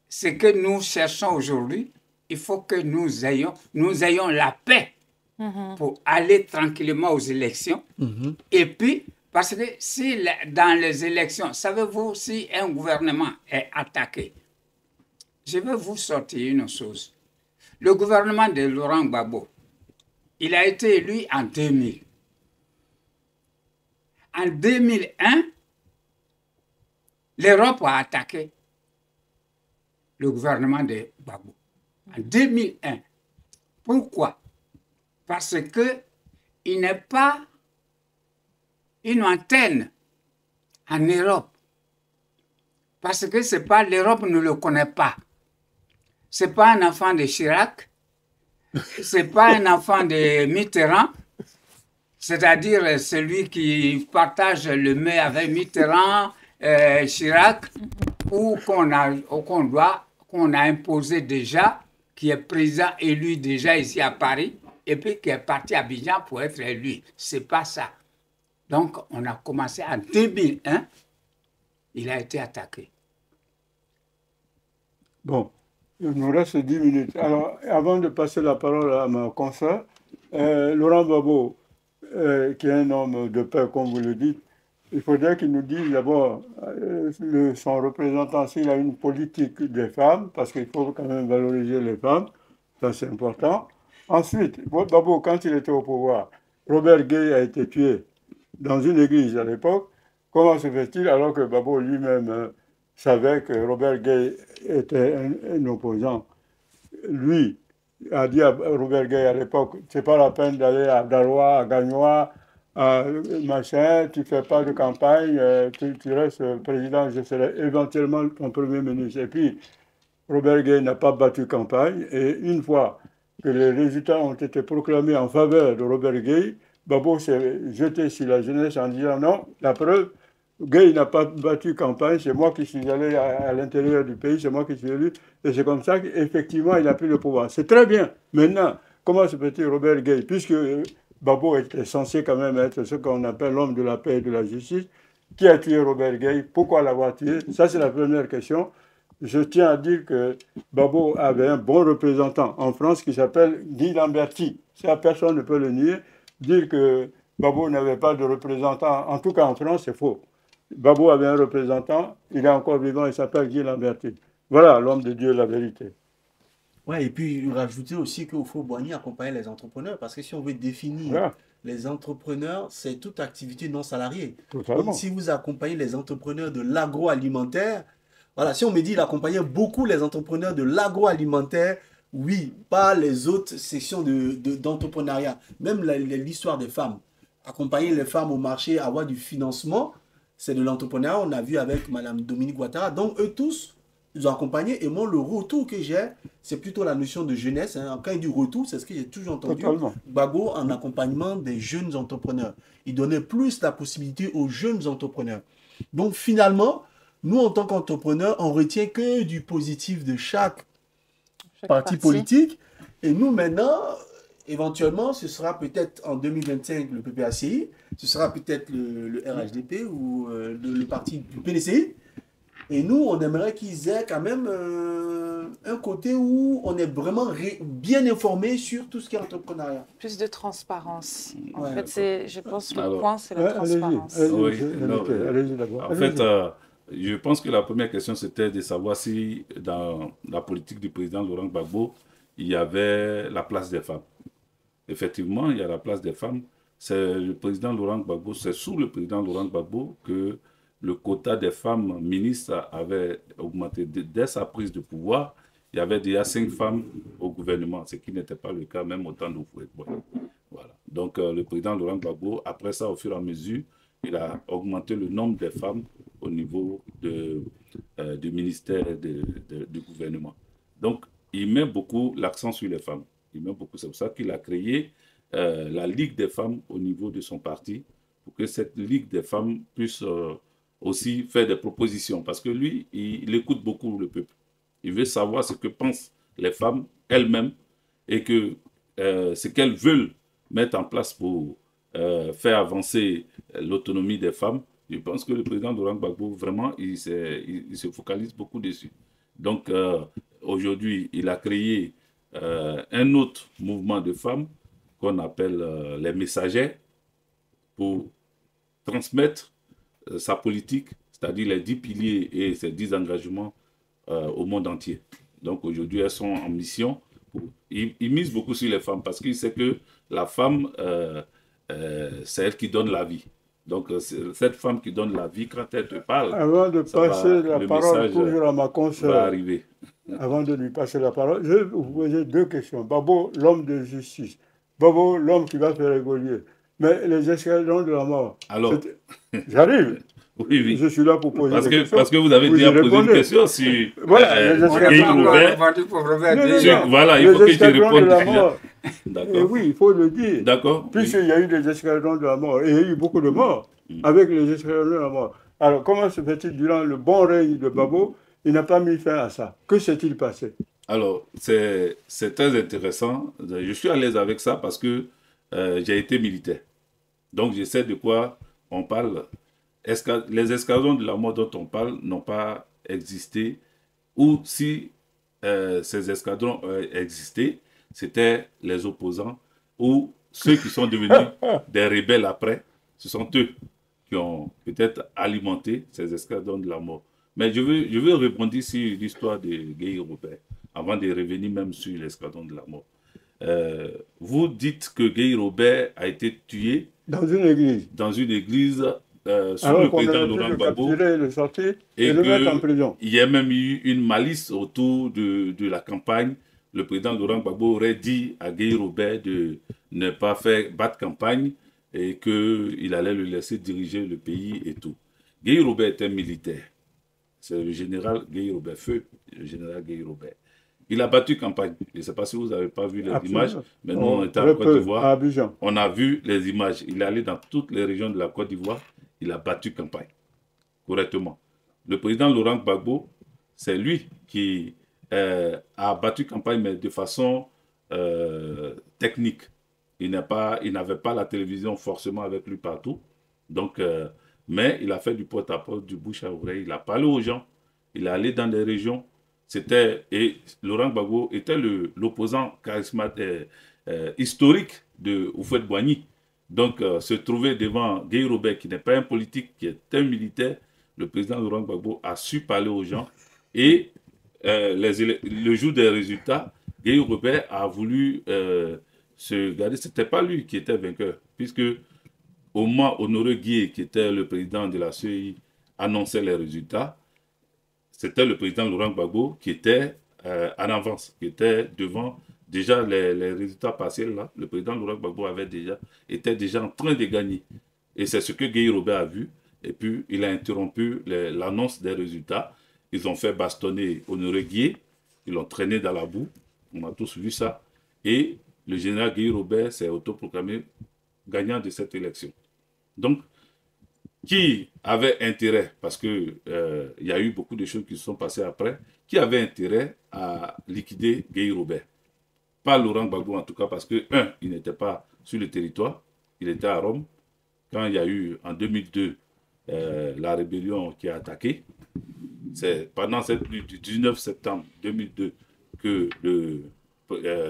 Ce que nous cherchons aujourd'hui, il faut que nous ayons la paix pour aller tranquillement aux élections. Et puis, parce que si dans les élections, savez-vous, si un gouvernement est attaqué, je vais vous sortir une chose. Le gouvernement de Laurent Gbagbo, il a été élu en 2000. En 2001, l'Europe a attaqué le gouvernement de Gbagbo. En 2001. Pourquoi? Parce qu'il n'est pas une antenne en Europe. Parce que c'est pas l'Europe ne le connaît pas. C'est pas un enfant de Chirac, c'est pas un enfant de Mitterrand, c'est-à-dire celui qui partage le mets avec Mitterrand, Chirac, ou qu'on a imposé déjà, qui est président élu déjà ici à Paris, et puis qui est parti à Abidjan pour être élu. C'est pas ça. Donc, on a commencé en 2001, il a été attaqué. Bon, il nous reste 10 minutes. Alors, avant de passer la parole à ma consoeur, Laurent Gbagbo, qui est un homme de paix, comme vous le dites, il faudrait qu'il nous dise d'abord, son représentant, s'il a une politique des femmes, parce qu'il faut quand même valoriser les femmes, ça c'est important. Ensuite, Gbagbo, quand il était au pouvoir, Robert Gueye a été tué dans une église à l'époque. Comment se fait-il alors que Gbagbo lui-même savait que Robert Gueye était un opposant? Lui a dit à Robert Gueye à l'époque, c'est pas la peine d'aller à Daroua, à Gagnoa, machin, tu fais pas de campagne, tu restes président, je serai éventuellement ton premier ministre. Et puis, Robert Gueye n'a pas battu campagne, et une fois que les résultats ont été proclamés en faveur de Robert Gueye, Gbagbo s'est jeté sur la jeunesse en disant non, la preuve, Gueye n'a pas battu campagne, c'est moi qui suis allé à l'intérieur du pays, c'est moi qui suis élu, et c'est comme ça qu'effectivement il a pris le pouvoir. C'est très bien. Maintenant, comment se fait-il Robert Gueye, puisque Gbagbo était censé quand même être ce qu'on appelle l'homme de la paix et de la justice, qui a tué Robert Gueye, pourquoi l'avoir tué? Ça c'est la première question. Je tiens à dire que Gbagbo avait un bon représentant en France qui s'appelle Guy Lamberty. Ça, personne ne peut le nier. Dire que Gbagbo n'avait pas de représentant, en tout cas en France, c'est faux. Gbagbo avait un représentant, il est encore vivant, il s'appelle Guy Lamberty. Voilà l'homme de Dieu, la vérité. Ouais, et puis rajouter aussi qu'il faut Boigny accompagner les entrepreneurs, parce que si on veut définir Voilà. les entrepreneurs, c'est toute activité non salariée. Totalement. Donc, si vous accompagnez les entrepreneurs de l'agroalimentaire, voilà, si on me dit il accompagnait beaucoup les entrepreneurs de l'agroalimentaire, oui, pas les autres sections d'entrepreneuriat. Même l'histoire des femmes. Accompagner les femmes au marché, avoir du financement, c'est de l'entrepreneuriat. On a vu avec Mme Dominique Ouattara. Donc, eux tous, ils ont accompagné. Et moi, le retour que j'ai, c'est plutôt la notion de jeunesse. Hein. Quand il dit retour, c'est ce que j'ai toujours entendu. Totalement. Gbagbo en accompagnement des jeunes entrepreneurs. Il donnait plus la possibilité aux jeunes entrepreneurs. Donc, finalement, nous, en tant qu'entrepreneurs, on retient que du positif de chaque parti politique. Et nous, maintenant, éventuellement, ce sera peut-être en 2025 le PPACI, ce sera peut-être le RHDP ou le parti du PDCI. Et nous, on aimerait qu'ils aient quand même un côté où on est vraiment bien informé sur tout ce qui est entrepreneuriat. Plus de transparence. En Ouais. fait, je pense que le Alors, point, c'est la transparence. Allez-y d'abord. En fait, je pense que la première question, c'était de savoir si dans la politique du président Laurent Gbagbo, il y avait la place des femmes. Effectivement, il y a la place des femmes. C'est le président Laurent Gbagbo, c'est sous le président Laurent Gbagbo que le quota des femmes ministres avait augmenté. Dès sa prise de pouvoir, il y avait déjà 5 femmes au gouvernement, ce qui n'était pas le cas même au temps de Houphouët-Boigny. Voilà. Donc, le président Laurent Gbagbo, après ça, au fur et à mesure, il a augmenté le nombre des femmes au niveau du ministère du gouvernement. Donc, il met beaucoup l'accent sur les femmes. Il met beaucoup, c'est pour ça qu'il a créé la Ligue des femmes au niveau de son parti, pour que cette Ligue des femmes puisse aussi faire des propositions. Parce que lui, il écoute beaucoup le peuple. Il veut savoir ce que pensent les femmes elles-mêmes et que ce qu'elles veulent mettre en place pour faire avancer l'autonomie des femmes. Je pense que le président Laurent Gbagbo, vraiment, il se focalise beaucoup dessus. Donc, aujourd'hui, il a créé un autre mouvement de femmes qu'on appelle les messagères pour transmettre sa politique, c'est-à-dire les 10 piliers et ses 10 engagements au monde entier. Donc, aujourd'hui, elles sont en mission. Il mise beaucoup sur les femmes parce qu'il sait que la femme, c'est elle qui donne la vie. Donc, cette femme qui donne la vie, quand elle te parle, avant de passer la parole toujours à ma consoeur, avant de lui passer la parole, je vais vous poser deux questions. Babo, l'homme de justice. Babo, l'homme qui va faire évoluer. Mais les escadrons de la mort. Alors, j'arrive. Oui, oui. Je suis là pour poser des questions. Parce que vous avez déjà posé une question sur voilà, Guy Robert. Voilà, il faut que je réponde. D'accord. Oui, il faut le dire. D'accord. Puisqu'il y a eu des escadrons de la mort, et il y a eu beaucoup de morts avec les escadrons de la mort. Alors, comment se fait-il, durant le bon règne de Babo, il n'a pas mis fin à ça? Que s'est-il passé? Alors, c'est très intéressant. Je suis à l'aise avec ça parce que j'ai été militaire. Donc, je sais de quoi on parle. Les escadrons de la mort dont on parle n'ont pas existé, ou si ces escadrons existaient, c'était les opposants ou ceux qui sont devenus des rebelles après. Ce sont eux qui ont peut-être alimenté ces escadrons de la mort. Mais je veux rebondir sur l'histoire de Guy Robert, avant de revenir même sur l'escadron de la mort. Vous dites que Guy Robert a été tué dans une église. Dans une église sous le président Laurent Gbagbo, et qu'il y a même eu une malice autour de la campagne. Le président Laurent Gbagbo aurait dit à Guy Robert de ne pas faire battre campagne et qu'il allait le laisser diriger le pays et tout. Guy Robert était militaire. C'est le général Guy Robert, feu le général Guy Robert. Il a battu campagne. Je ne sais pas si vous n'avez pas vu les images, mais nous, on était en Côte d'Ivoire. On a vu les images. Il est allé dans toutes les régions de la Côte d'Ivoire. Il a battu campagne, correctement. Le président Laurent Gbagbo, c'est lui qui a battu campagne, mais de façon technique. Il n'avait pas la télévision forcément avec lui partout. Donc, mais il a fait du porte-à-porte, du bouche à oreille. Il a parlé aux gens. Il est allé dans des régions. Et Laurent Gbagbo était l'opposant charismatique historique de Houphouët-Boigny. Donc, se trouver devant Guy Robert, qui n'est pas un politique, qui est un militaire, le président Laurent Gbagbo a su parler aux gens. Et le jour des résultats, Guy Robert a voulu se garder. Ce n'était pas lui qui était vainqueur, puisque au moment Honoré Guy, qui était le président de la CEI, annonçait les résultats. C'était le président Laurent Gbagbo qui était en avance, qui était devant. Déjà, les résultats partiels, là, le président Laurent Gbagbo était déjà en train de gagner. Et c'est ce que Guy Robert a vu. Et puis, il a interrompu l'annonce des résultats. Ils ont fait bastonner Honoré Guy. Ils l'ont traîné dans la boue. On a tous vu ça. Et le général Guy Robert s'est autoproclamé gagnant de cette élection. Donc, qui avait intérêt, parce qu'il y a eu beaucoup de choses qui se sont passées après, qui avait intérêt à liquider Guy Robert? Pas Laurent Gbagbo en tout cas, parce que, il n'était pas sur le territoire, il était à Rome. Quand il y a eu, en 2002, la rébellion qui a attaqué, c'est pendant cette nuit du 19 septembre 2002 que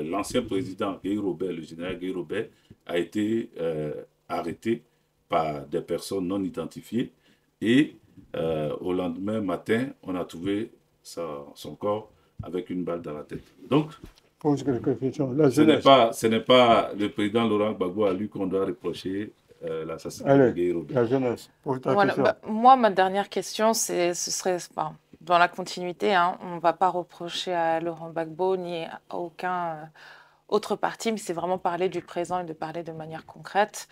l'ancien président Guy Robert, le général Guy Robert, a été arrêté par des personnes non identifiées. Et au lendemain matin, on a trouvé son corps avec une balle dans la tête. Donc, ce n'est pas le président Laurent Gbagbo à lui qu'on doit reprocher l'assassinat de Guy Robert. La jeunesse, moi, ma dernière question, ce serait dans la continuité. On ne va pas reprocher à Laurent Gbagbo ni à autre partie, mais c'est vraiment parler du présent et de parler de manière concrète.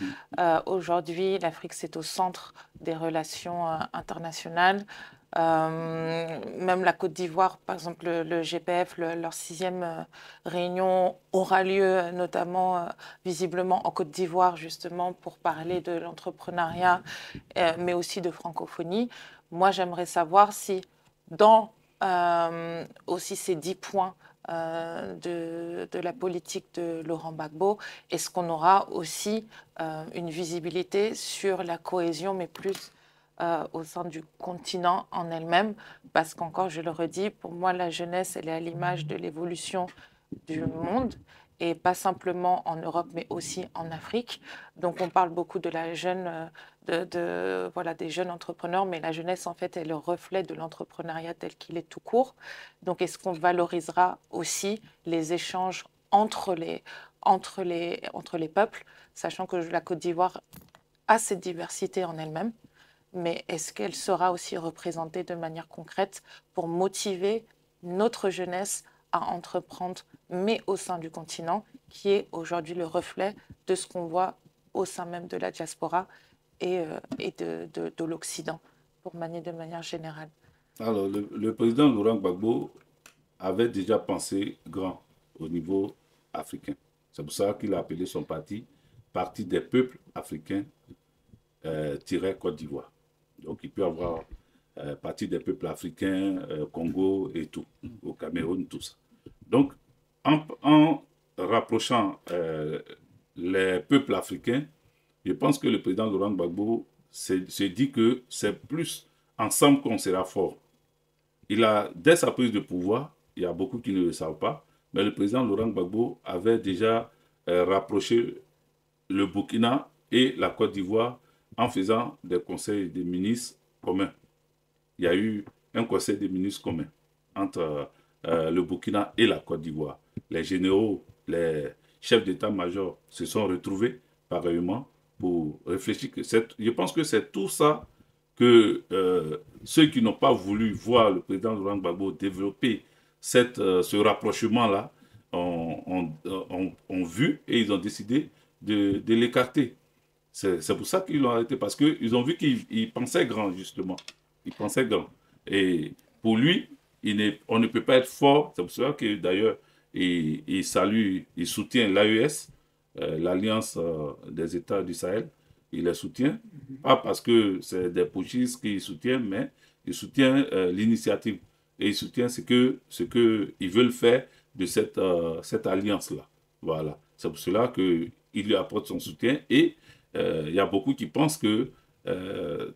Aujourd'hui, l'Afrique, c'est au centre des relations internationales. Même la Côte d'Ivoire, par exemple, le GPF, leur 6e réunion aura lieu notamment visiblement en Côte d'Ivoire, justement, pour parler de l'entrepreneuriat, mais aussi de francophonie. Moi, j'aimerais savoir si dans aussi ces 10 points de la politique de Laurent Gbagbo, est-ce qu'on aura aussi une visibilité sur la cohésion, mais plus au sein du continent en elle-même, parce qu'encore, je le redis, pour moi, la jeunesse, elle est à l'image de l'évolution du monde, et pas simplement en Europe, mais aussi en Afrique. Donc, on parle beaucoup de la jeune, voilà, des jeunes entrepreneurs, mais la jeunesse, en fait, est le reflet de l'entrepreneuriat tel qu'il est tout court. Donc, est-ce qu'on valorisera aussi les échanges entre les peuples, sachant que la Côte d'Ivoire a cette diversité en elle-même, mais est-ce qu'elle sera aussi représentée de manière concrète pour motiver notre jeunesse à entreprendre, mais au sein du continent, qui est aujourd'hui le reflet de ce qu'on voit au sein même de la diaspora et de l'Occident, pour manier de manière générale. Alors, le président Laurent Gbagbo avait déjà pensé grand au niveau africain. C'est pour ça qu'il a appelé son parti Parti des peuples africains Côte d'Ivoire. Donc, il peut avoir Parti des peuples africains, Congo et tout, au Cameroun, tout ça. Donc, en rapprochant les peuples africains, je pense que le président Laurent Gbagbo s'est dit que c'est plus ensemble qu'on sera fort. Dès sa prise de pouvoir, il y a beaucoup qui ne le savent pas, mais le président Laurent Gbagbo avait déjà rapproché le Burkina et la Côte d'Ivoire en faisant des conseils des ministres communs. Il y a eu un conseil des ministres commun entre le Burkina et la Côte d'Ivoire. Les généraux, les chefs d'état-major se sont retrouvés pareillement pour réfléchir. Je pense que c'est tout ça que ceux qui n'ont pas voulu voir le président Laurent Gbagbo développer ce rapprochement-là ont vu et ils ont décidé de l'écarter. C'est pour ça qu'ils l'ont arrêté, parce qu'ils ont vu qu'il pensait grand, justement. Il pensait grand. Et pour lui, on ne peut pas être fort. C'est pour cela que, d'ailleurs, il salue, il soutient l'AES, l'Alliance des États du Sahel. Il les soutient, pas parce que c'est des putschistes qu'il soutient, mais il soutient l'initiative. Et il soutient ce qu'ils veulent faire de cette alliance-là. Voilà. C'est pour cela qu'il lui apporte son soutien. Et il y a beaucoup qui pensent que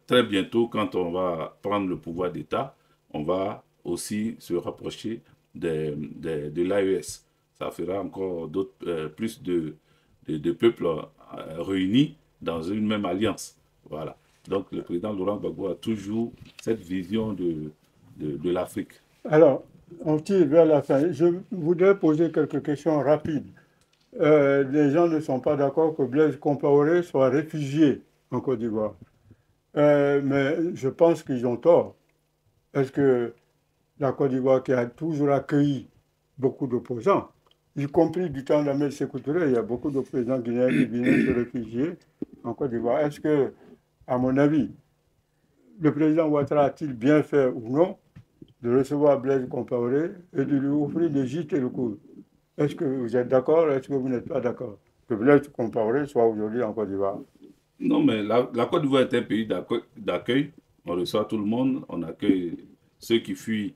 très bientôt, quand on va prendre le pouvoir d'État, on va aussi se rapprocher de l'AES. Ça fera encore plus de peuples réunis dans une même alliance. Voilà. Donc le président Laurent Gbagbo a toujours cette vision de l'Afrique. Alors, on tire vers la fin. Je voudrais poser quelques questions rapides. Les gens ne sont pas d'accord que Blaise Compaoré soit réfugié en Côte d'Ivoire. Mais je pense qu'ils ont tort. Est-ce que la Côte d'Ivoire, qui a toujours accueilli beaucoup d'opposants, y compris du temps d'Ahmed Sékou Touré, il y a beaucoup de présidents guinéens qui venaient se réfugier en Côte d'Ivoire. Est-ce que, à mon avis, le président Ouattara a-t-il bien fait ou non de recevoir Blaise Compaoré et de lui offrir de gîtes et le coude? Est-ce que vous êtes d'accord? Est-ce que vous n'êtes pas d'accord que Blaise Compaoré soit aujourd'hui en Côte d'Ivoire? Non, mais la Côte d'Ivoire est un pays d'accueil. On reçoit tout le monde, on accueille ceux qui fuient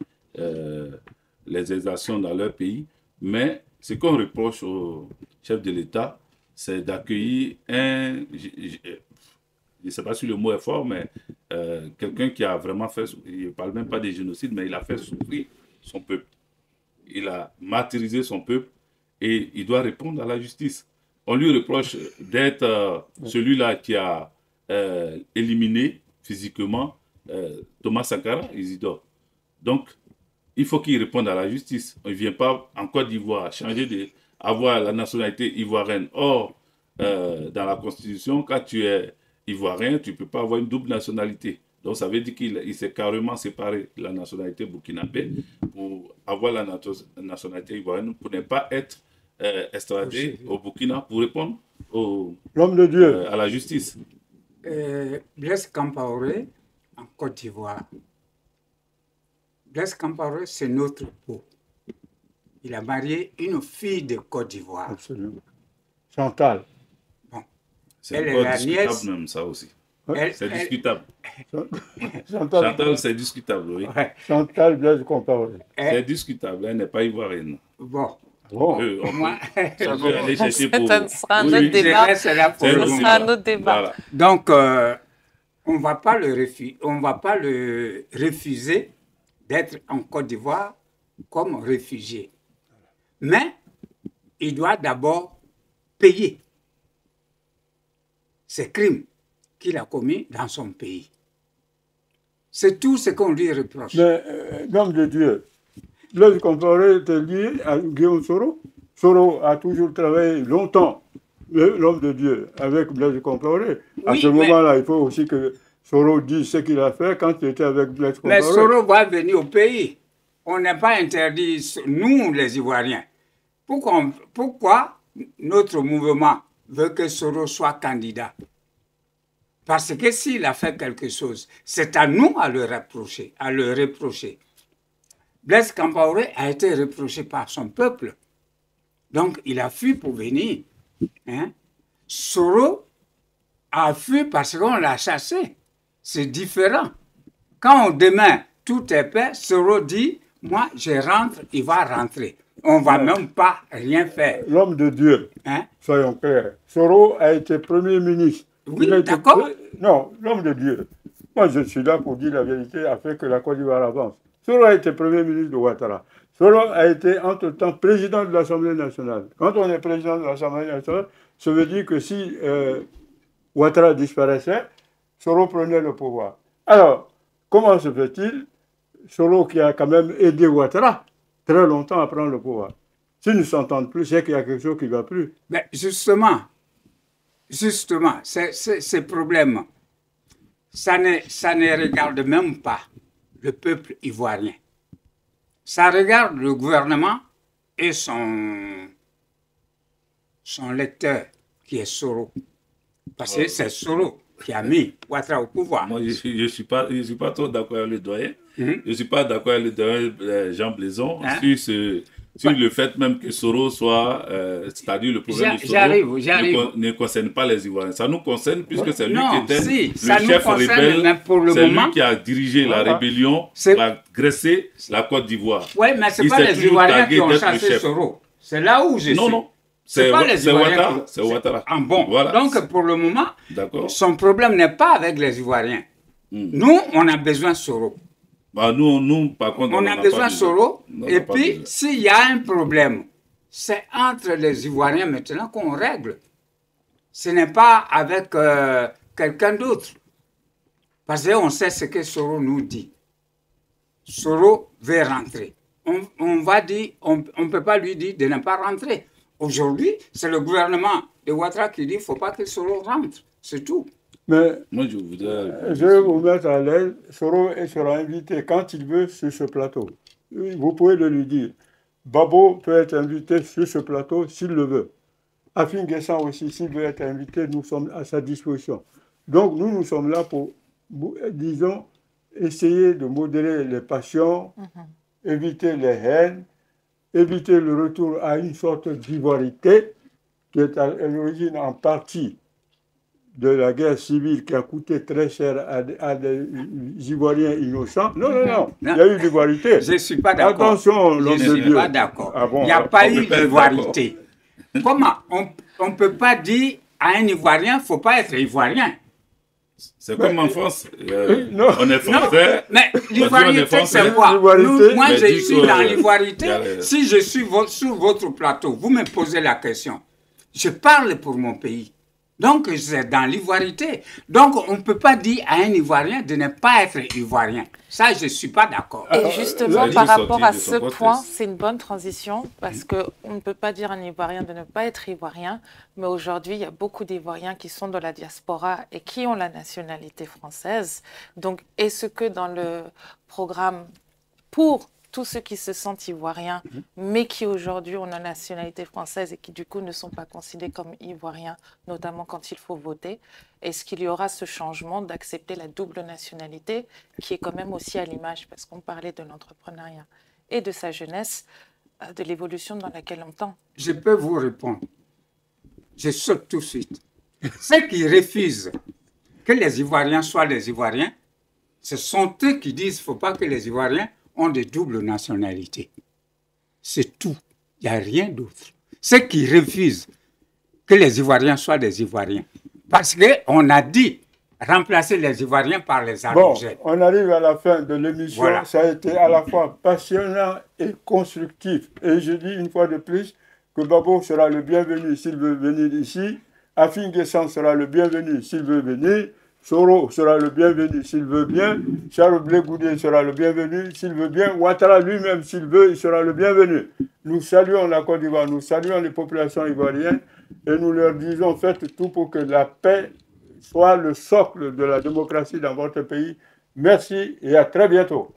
les exactions dans leur pays. Mais ce qu'on reproche au chef de l'État, c'est d'accueillir je ne sais pas si le mot est fort, mais quelqu'un qui a vraiment fait, il ne parle même pas de génocide, mais il a fait souffrir son peuple. Il a martyrisé son peuple et il doit répondre à la justice. On lui reproche d'être celui-là qui a éliminé physiquement Thomas Sankara, Isidore. Donc, il faut qu'il réponde à la justice. On ne vient pas en Côte d'Ivoire changer avoir la nationalité ivoirienne. Or, dans la Constitution, quand tu es ivoirien, tu ne peux pas avoir une double nationalité. Donc, ça veut dire qu'il s'est carrément séparé de la nationalité burkinabé pour avoir la nationalité ivoirienne, pour ne pas être extradé au Burkina pour répondre L'homme de Dieu. à la justice. Blaise Compaoré, en Côte d'Ivoire. Blaise Compaoré, c'est notre peau. Il a marié une fille de Côte d'Ivoire. Absolument. Chantal. Bon. C'est Elle est encore la discutable nièce. même, ça aussi. Elle- C'est elle- discutable. Chantal, Chantal, c'est discutable, oui. Ouais. Chantal Blaise Compaoré. C'est discutable, elle n'est pas ivoirienne. Bon, Bon. On moi, peut aller chercher pour... Ça sera un Oui, autre oui, débat. je reste là pour c'est le un Ce moment. sera un autre débat. Voilà. Donc, on ne va pas le refuser d'être en Côte d'Ivoire comme réfugié. Mais il doit d'abord payer ses crimes qu'il a commis dans son pays. C'est tout ce qu'on lui reproche. Mais, l'homme de Dieu, Blaise Compaoré était lié à Guillaume Soro. Soro a toujours travaillé longtemps, l'homme de Dieu, avec Blaise Compaoré. À Oui, ce mais- moment-là, il faut aussi que Soro dise ce qu'il a fait quand il était avec Blaise Mais Compaoré. Soro va venir au pays. On n'est pas interdit, nous les Ivoiriens. Pourquoi notre mouvement veut que Soro soit candidat? Parce que s'il a fait quelque chose, c'est à nous à le reprocher. Blaise Compaoré a été reproché par son peuple. Donc, il a fui pour venir. Hein? Soro a fui parce qu'on l'a chassé. C'est différent. Quand demain, tout est prêt, Soro dit, moi, je rentre, il va rentrer. On ne va même pas rien faire. L'homme de Dieu, Hein? soyons clairs. Soro a été Premier ministre. Oui, Il a été d'accord. Non, l'homme de Dieu. Moi, je suis là pour dire la vérité afin que la Côte d'Ivoire avance. Soro a été Premier ministre de Ouattara. Soro a été, entre-temps, président de l'Assemblée nationale. Quand on est président de l'Assemblée nationale, ça veut dire que si Ouattara disparaissait, Soro prenait le pouvoir. Alors, comment se fait-il, Soro qui a quand même aidé Ouattara très longtemps à prendre le pouvoir, s'ils ne s'entendent plus, c'est qu'il y a quelque chose qui ne va plus. Mais justement, ces problèmes, ça ne regarde même pas le peuple ivoirien. Ça regarde le gouvernement et son lecteur, qui est Soro. Parce que c'est Soro qui a mis Ouattara au pouvoir. Moi, je ne suis pas trop d'accord avec le doyen. Mhm. Je ne suis pas d'accord avec le doyen Jean Blaison Hein? sur le fait même que Soro soit, c'est-à-dire le problème de Soro J'arrive. ne concerne pas les Ivoiriens. Ça nous concerne puisque c'est lui Non, qui était si, le ça nous chef concerne, rebelle. mais pour le C'est moment- lui qui a dirigé la Voilà. rébellion C'est- pour agresser la Côte d'Ivoire. Oui, mais ce n'est Il pas s'est les toujours Ivoiriens targué qui ont d'être le chassé chef. Soro. C'est là où je Non, suis. non. C'est pas les Ivoiriens. Ouattara. C'est Ouattara. Ah bon. Voilà. Donc, pour le moment, D'accord. son problème n'est pas avec les Ivoiriens. Nous, on a besoin de Soro. Bah, nous, par contre, On n'en a pas besoin de Soro. On n'en a Et pas puis, besoin. s'il y a un problème, c'est entre les Ivoiriens maintenant qu'on règle. Ce n'est pas avec quelqu'un d'autre. Parce qu'on sait ce que Soro nous dit. Soro veut rentrer. On va dire, on ne peut pas lui dire de ne pas rentrer. Aujourd'hui, c'est le gouvernement de Ouattara qui dit qu'il ne faut pas que Soro rentre. C'est tout. Mais Moi, je voudrais... je vais vous mettre à l'aise. Soro sera invité quand il veut sur ce plateau. Vous pouvez le lui dire. Babo peut être invité sur ce plateau s'il le veut. Afin Guessan aussi, s'il veut être invité, nous sommes à sa disposition. Donc nous sommes là pour, disons, essayer de modérer les passions, éviter les haines, éviter le retour à une sorte d'ivoirité qui est à l'origine en partie de la guerre civile qui a coûté très cher à des Ivoiriens innocents. Non, non, non, il y a eu l'ivoirité. Je ne suis pas d'accord. Attention, Je l'homme ne de suis Dieu. pas d'accord. Ah bon, Il n'y a alors, pas on eu peut pas être d'ivoirité. Comment on ne peut pas dire à un Ivoirien, il ne faut pas être Ivoirien. C'est comme en France. non. On est français. Mais on l'ivoirité, est français. c'est quoi? L'ivoirité, Moi, mais je dis suis que, dans l'ivoirité. y a- Si je suis sur votre plateau, vous me posez la question. Je parle pour mon pays. Donc, c'est dans l'ivoirité. Donc, on ne peut pas dire à un Ivoirien de ne pas être Ivoirien. Ça, je ne suis pas d'accord. Et justement, là, par il est rapport sorti à de son ce podcast. point, c'est une bonne transition parce qu'on ne peut pas dire à un Ivoirien de ne pas être Ivoirien, mais aujourd'hui, il y a beaucoup d'Ivoiriens qui sont dans la diaspora et qui ont la nationalité française. Donc, est-ce que dans le programme pour tous ceux qui se sentent ivoiriens, mais qui aujourd'hui ont la nationalité française et qui du coup ne sont pas considérés comme ivoiriens, notamment quand il faut voter. Est-ce qu'il y aura ce changement d'accepter la double nationalité, qui est quand même aussi à l'image, parce qu'on parlait de l'entrepreneuriat et de sa jeunesse, de l'évolution dans laquelle on tend? Je peux vous répondre. Je saute tout de suite. Ceux qui refusent que les Ivoiriens soient des Ivoiriens, ce sont eux qui disent qu'il ne faut pas que les Ivoiriens ont de double nationalité. C'est tout. Il n'y a rien d'autre. Ceux qui refusent que les Ivoiriens soient des Ivoiriens. Parce qu'on a dit remplacer les Ivoiriens par les Allongés. Bon, on arrive à la fin de l'émission. Voilà. Ça a été à la fois passionnant et constructif. Et je dis une fois de plus que Babo sera le bienvenu s'il veut venir ici. Afin Guessant sera le bienvenu s'il veut venir. Soro sera le bienvenu s'il veut bien. Charles Blé Goudé sera le bienvenu s'il veut bien. Ouattara lui-même, s'il veut, il sera le bienvenu. Nous saluons la Côte d'Ivoire, nous saluons les populations ivoiriennes et nous leur disons faites tout pour que la paix soit le socle de la démocratie dans votre pays. Merci et à très bientôt.